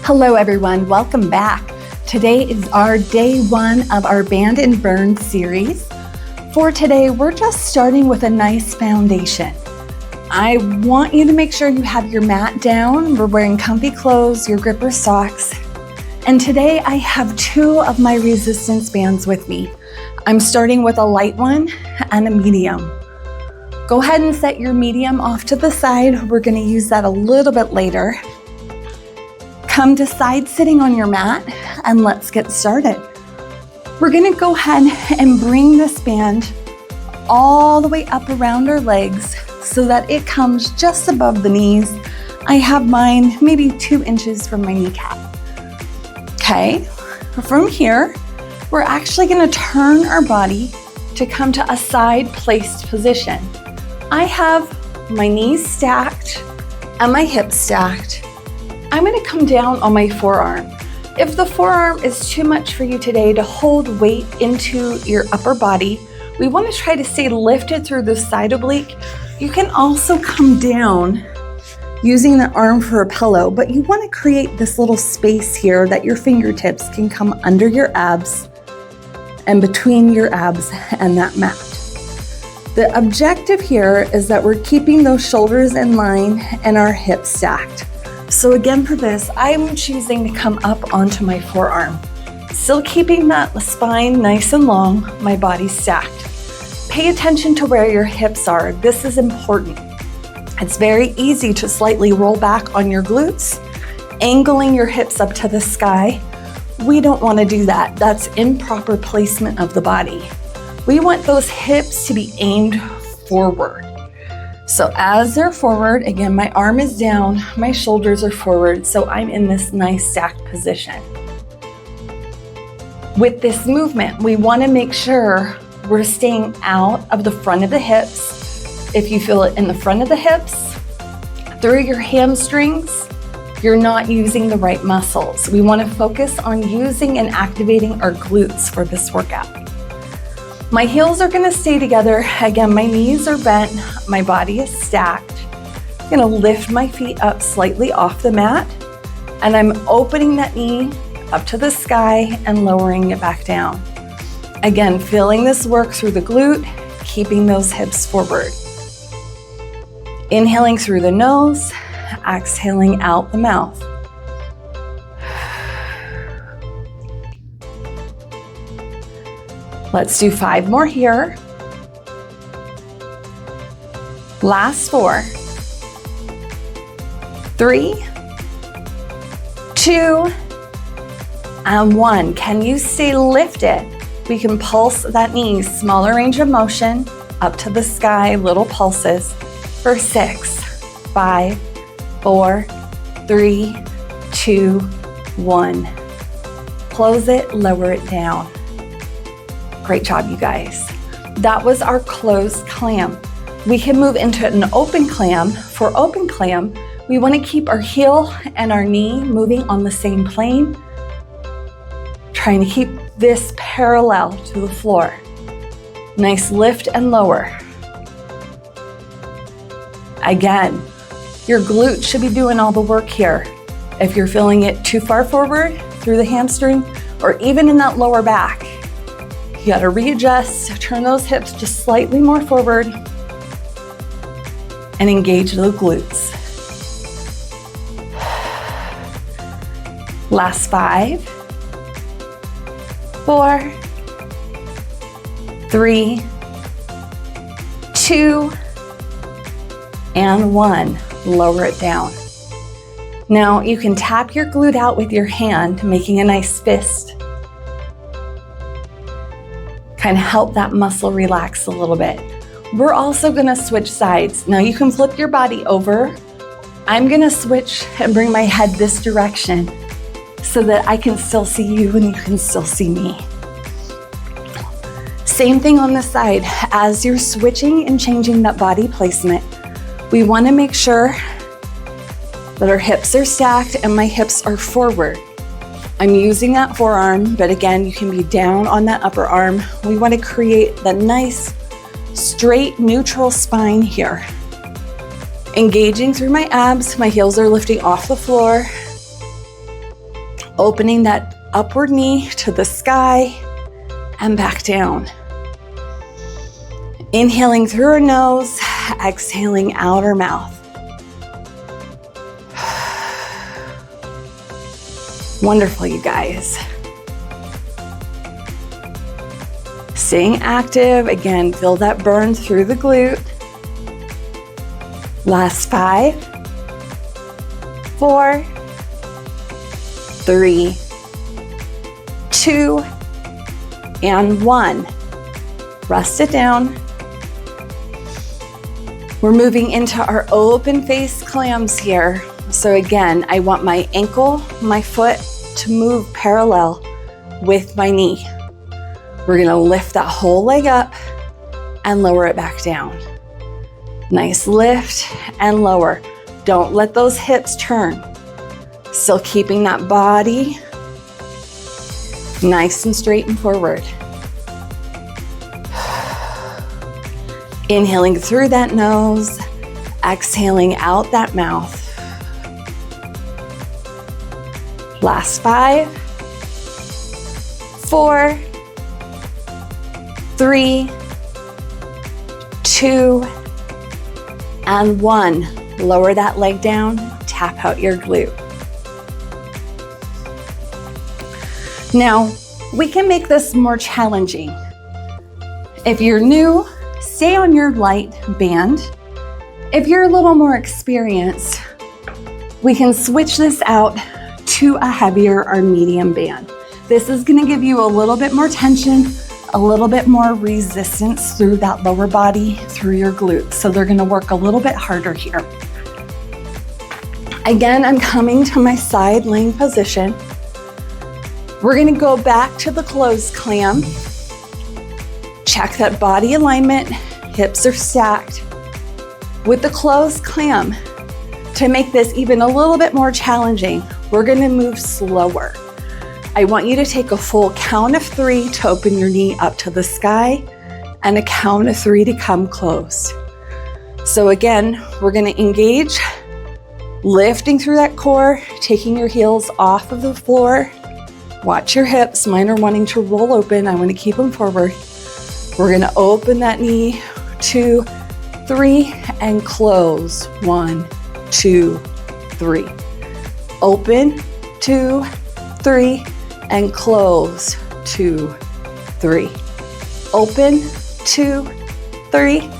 Hello everyone, welcome back. Today is our day 1 of our Band and Burn series. For today, we're just starting with a nice foundation. I want you to make sure you have your mat down. We're wearing comfy clothes, your gripper socks. And today I have 2 of my resistance bands with me. I'm starting with a light one and a medium. Go ahead and set your medium off to the side. We're gonna use that a little bit later. Come to side sitting on your mat and let's get started. We're gonna go ahead and bring this band all the way up around our legs so that it comes just above the knees. I have mine maybe 2 inches from my kneecap. Okay, from here, we're actually gonna turn our body to come to a side placed position. I have my knees stacked and my hips stacked. I'm gonna come down on my forearm. If the forearm is too much for you today to hold weight into your upper body, we wanna try to stay lifted through the side oblique. You can also come down using the arm for a pillow, but you wanna create this little space here that your fingertips can come under your abs and between your abs and that mat. The objective here is that we're keeping those shoulders in line and our hips stacked. So again, for this, I'm choosing to come up onto my forearm. Still keeping that spine nice and long, my body stacked. Pay attention to where your hips are. This is important. It's very easy to slightly roll back on your glutes, angling your hips up to the sky. We don't want to do that. That's improper placement of the body. We want those hips to be aimed forward. So as they're forward, again, my arm is down, my shoulders are forward, so I'm in this nice stacked position. With this movement, we want to make sure we're staying out of the front of the hips. If you feel it in the front of the hips, through your hamstrings, you're not using the right muscles. We want to focus on using and activating our glutes for this workout. My heels are gonna stay together. Again, my knees are bent, my body is stacked. I'm gonna lift my feet up slightly off the mat, and I'm opening that knee up to the sky and lowering it back down. Again, feeling this work through the glute, keeping those hips forward. Inhaling through the nose, exhaling out the mouth. Let's do 5 more here. Last 4, 3, 2, and 1. Can you stay lifted? We can pulse that knee, smaller range of motion, up to the sky, little pulses for 6, 5, 4, 3, 2, 1. Close it, lower it down. Great job, you guys. That was our closed clam. We can move into an open clam. For open clam, we want to keep our heel and our knee moving on the same plane, trying to keep this parallel to the floor. Nice lift and lower. Again, your glute should be doing all the work here. If you're feeling it too far forward through the hamstring or even in that lower back, you gotta readjust, turn those hips just slightly more forward and engage the glutes. Last 5, 4, 3, 2, and 1. Lower it down. Now you can tap your glute out with your hand, making a nice fist. Kind of help that muscle relax a little bit. We're also gonna switch sides. Now you can flip your body over. I'm gonna switch and bring my head this direction so that I can still see you and you can still see me. Same thing on the side. As you're switching and changing that body placement, we wanna make sure that our hips are stacked and my hips are forward. I'm using that forearm, but again, you can be down on that upper arm. We want to create that nice, straight, neutral spine here. Engaging through my abs, my heels are lifting off the floor. Opening that upward knee to the sky and back down. Inhaling through our nose, exhaling out our mouth. Wonderful, you guys. Staying active. Again, feel that burn through the glute. Last 5, 4, 3, 2, and 1. Rest it down. We're moving into our open face clams here. So again, I want my ankle, my foot to move parallel with my knee. We're gonna lift that whole leg up and lower it back down. Nice lift and lower. Don't let those hips turn. Still keeping that body nice and straight and forward. Inhaling through that nose, exhaling out that mouth. Last 5, 4, 3, 2, and 1. Lower that leg down, tap out your glute. Now, we can make this more challenging. If you're new, stay on your light band. If you're a little more experienced, we can switch this out to a heavier or medium band. This is gonna give you a little bit more tension, a little bit more resistance through that lower body, through your glutes. So they're gonna work a little bit harder here. Again, I'm coming to my side laying position. We're gonna go back to the closed clam. Check that body alignment, hips are stacked. With the closed clam, to make this even a little bit more challenging, we're gonna move slower. I want you to take a full count of 3 to open your knee up to the sky and a count of 3 to come closed. So again, we're gonna engage, lifting through that core, taking your heels off of the floor. Watch your hips. Mine are wanting to roll open. I want to keep them forward. We're going to open that knee, 2, 3, and close. 1, 2, 3. Open, 2, 3, and close. 2, 3. Open, 2, 3,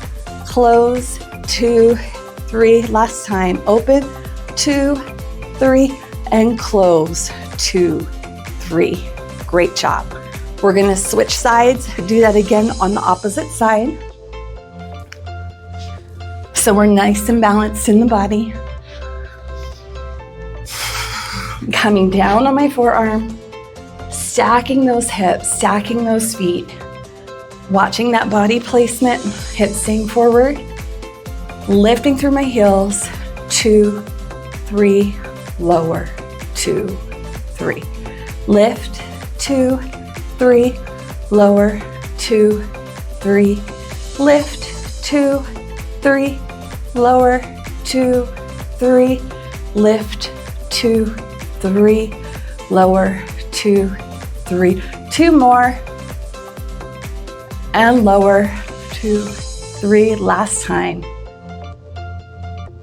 close, 2, 3. Last time. Open, 2, 3, and close. 2, 3. Great job. We're gonna switch sides, do that again on the opposite side. So we're nice and balanced in the body. Coming down on my forearm, stacking those hips, stacking those feet, watching that body placement, hips staying forward, lifting through my heels, 2, 3, lower, 2, 3. Lift, 2, 3, lower, 2, 3. Lift, 2, 3, lower, 2, 3. Lift, 2, 3, lower, 2, 3. 2 more. And lower, 2, 3. Last time.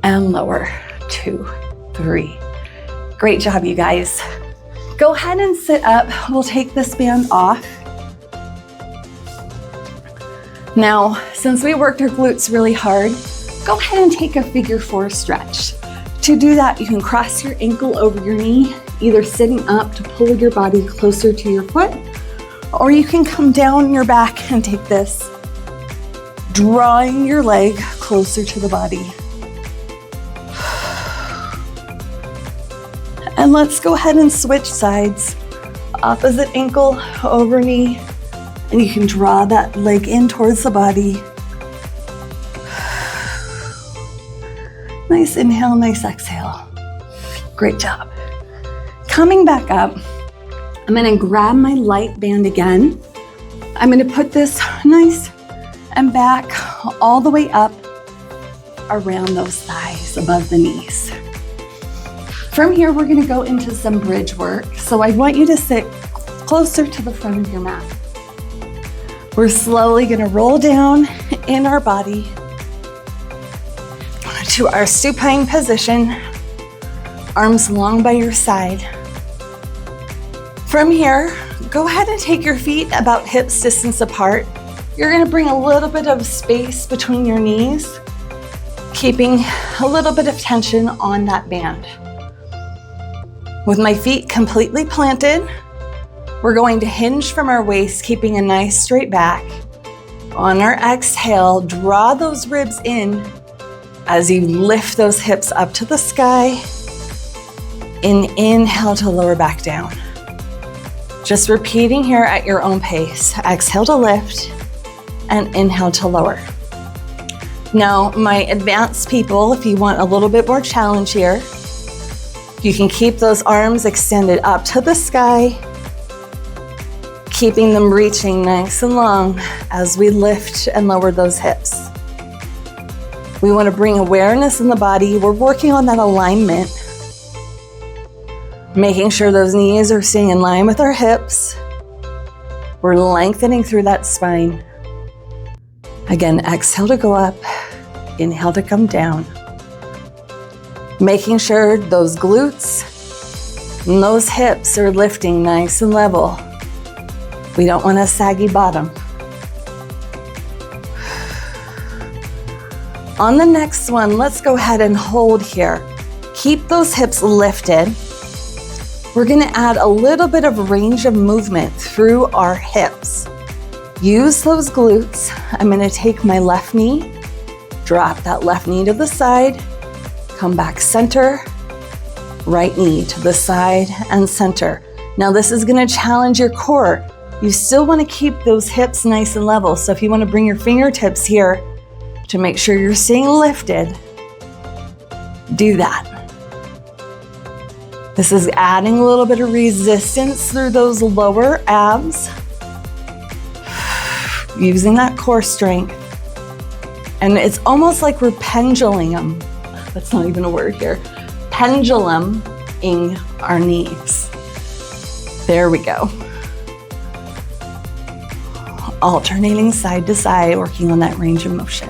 And lower, 2, 3. Great job, you guys. Go ahead and sit up. We'll take this band off. Now, since we worked our glutes really hard, go ahead and take a figure 4 stretch. To do that, you can cross your ankle over your knee, either sitting up to pull your body closer to your foot, or you can come down your back and take this, drawing your leg closer to the body. And let's go ahead and switch sides. Opposite ankle over knee, and you can draw that leg in towards the body. Nice inhale, nice exhale. Great job. Coming back up, I'm gonna grab my light band again. I'm gonna put this nice and back all the way up around those thighs, above the knees. From here, we're gonna go into some bridge work. So I want you to sit closer to the front of your mat. We're slowly gonna roll down in our body to our supine position, arms long by your side. From here, go ahead and take your feet about hips distance apart. You're gonna bring a little bit of space between your knees, keeping a little bit of tension on that band. With my feet completely planted, we're going to hinge from our waist, keeping a nice straight back. On our exhale, draw those ribs in as you lift those hips up to the sky. Inhale to lower back down. Just repeating here at your own pace. Exhale to lift and inhale to lower. Now, my advanced people, if you want a little bit more challenge here, you can keep those arms extended up to the sky, keeping them reaching nice and long as we lift and lower those hips. We want to bring awareness in the body. We're working on that alignment, making sure those knees are staying in line with our hips. We're lengthening through that spine. Again, exhale to go up, inhale to come down. Making sure those glutes and those hips are lifting nice and level. We don't want a saggy bottom. On the next one, let's go ahead and hold here. Keep those hips lifted. We're gonna add a little bit of range of movement through our hips. Use those glutes. I'm gonna take my left knee, drop that left knee to the side, come back center, right knee to the side and center. Now this is gonna challenge your core. You still wanna keep those hips nice and level. So if you wanna bring your fingertips here to make sure you're staying lifted, do that. This is adding a little bit of resistance through those lower abs, using that core strength. And it's almost like we're pendulum them. That's not even a word here. Pendulum-ing our knees. There we go. Alternating side to side, working on that range of motion.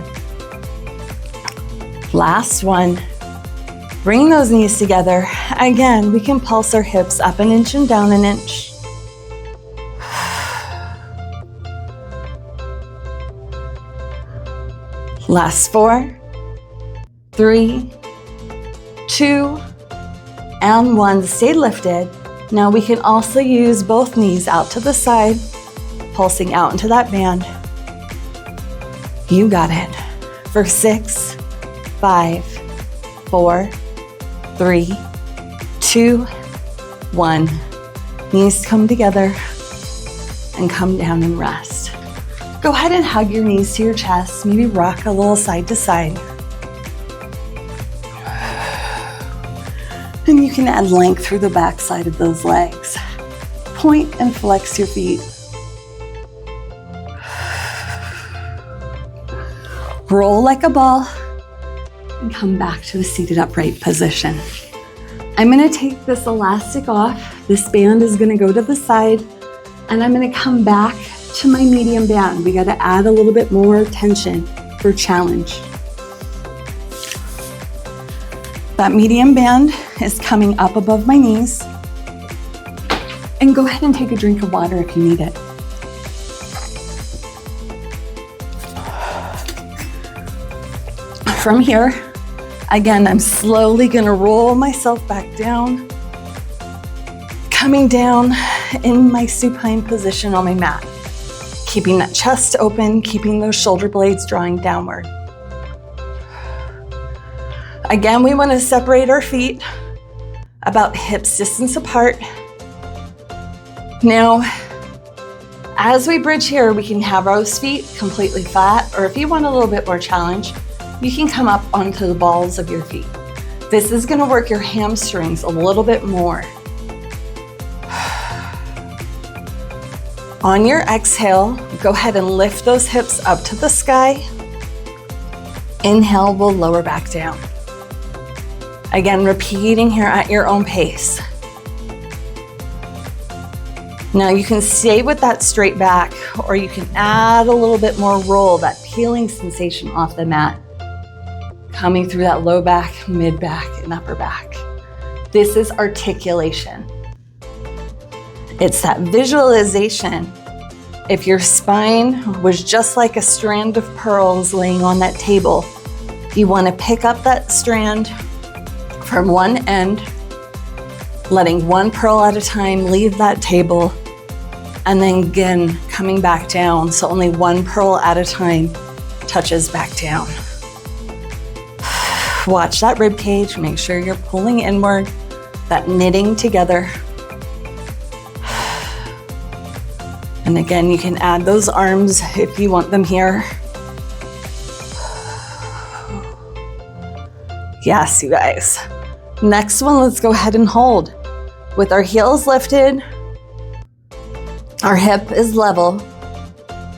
Last one. Bring those knees together. Again, we can pulse our hips up an inch and down an inch. Last 4, 3, 2, and 1. Stay lifted. Now we can also use both knees out to the side, pulsing out into that band. You got it. For 6, 5, 4, 3, 2, 1. Knees come together and come down and rest. Go ahead and hug your knees to your chest, maybe rock a little side to side. And you can add length through the back side of those legs. Point and flex your feet. Roll like a ball and come back to the seated upright position. I'm gonna take this elastic off. This band is gonna go to the side, and I'm gonna come back to my medium band. We gotta add a little bit more tension for challenge. That medium band is coming up above my knees. And go ahead and take a drink of water if you need it. From here, again, I'm slowly gonna roll myself back down, coming down in my supine position on my mat, keeping that chest open, keeping those shoulder blades drawing downward. Again, we wanna separate our feet about hips distance apart. Now, as we bridge here, we can have those feet completely flat, or if you want a little bit more challenge, you can come up onto the balls of your feet. This is gonna work your hamstrings a little bit more. On your exhale, go ahead and lift those hips up to the sky. Inhale, we'll lower back down. Again, repeating here at your own pace. Now you can stay with that straight back, or you can add a little bit more roll, that peeling sensation off the mat, coming through that low back, mid back, and upper back. This is articulation. It's that visualization. If your spine was just like a strand of pearls laying on that table, you want to pick up that strand from one end, letting one pearl at a time leave that table, and then again coming back down, so only one pearl at a time touches back down. Watch that rib cage, make sure you're pulling inward, that knitting together. And again, you can add those arms if you want them here. Yes, you guys. Next one, let's go ahead and hold. With our heels lifted, our hip is level.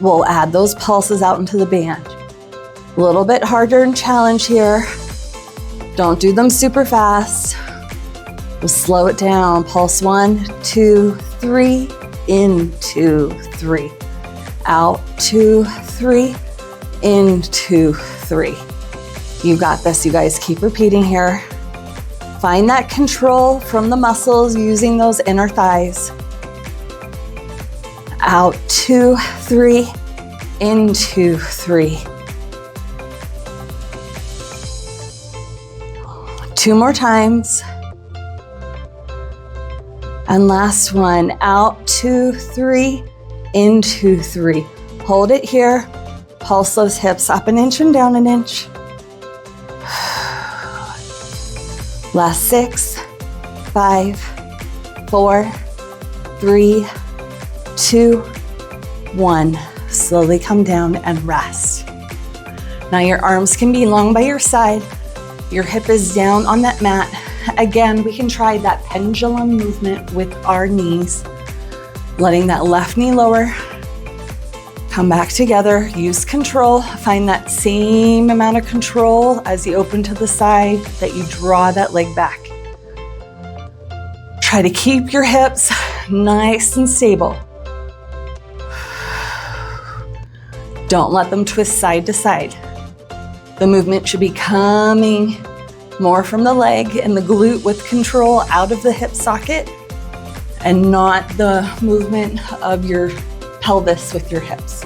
We'll add those pulses out into the band. A little bit harder and challenge here. Don't do them super fast. We'll slow it down. Pulse 1, 2, 3, in, 2, 3. Out, 2, 3, in, 2, 3. You got this, you guys. Keep repeating here. Find that control from the muscles using those inner thighs. Out, 2, 3, in, 2, 3. 2 more times. And last one, out, 2, 3, in, 2, 3. Hold it here. Pulse those hips up an inch and down an inch. Last 6, 5, 4, 3, 2, 1. Slowly come down and rest. Now your arms can be long by your side. Your hip is down on that mat. Again, we can try that pendulum movement with our knees. Letting that left knee lower. Come back together. Use control. Find that same amount of control as you open to the side, that you draw that leg back. Try to keep your hips nice and stable. Don't let them twist side to side. The movement should be coming more from the leg and the glute with control out of the hip socket, and not the movement of your pelvis with your hips.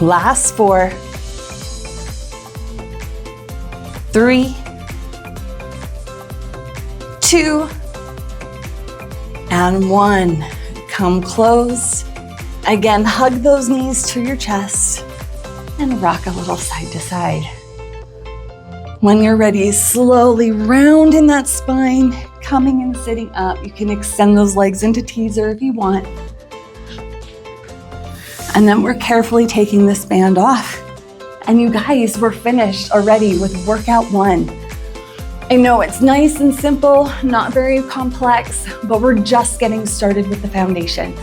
Last 4, 3, 2, and 1. Come close. Again, hug those knees to your chest and rock a little side to side. When you're ready, slowly round in that spine, coming and sitting up. You can extend those legs into teaser if you want. And then we're carefully taking this band off. And you guys, we're finished already with workout 1. I know it's nice and simple, not very complex, but we're just getting started with the foundation.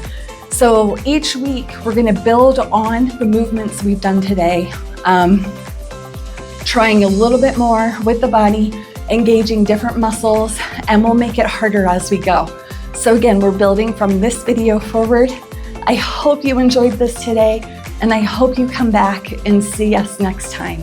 So each week we're gonna build on the movements we've done today, trying a little bit more with the body, engaging different muscles, and we'll make it harder as we go. So again, we're building from this video forward. I hope you enjoyed this today, and I hope you come back and see us next time.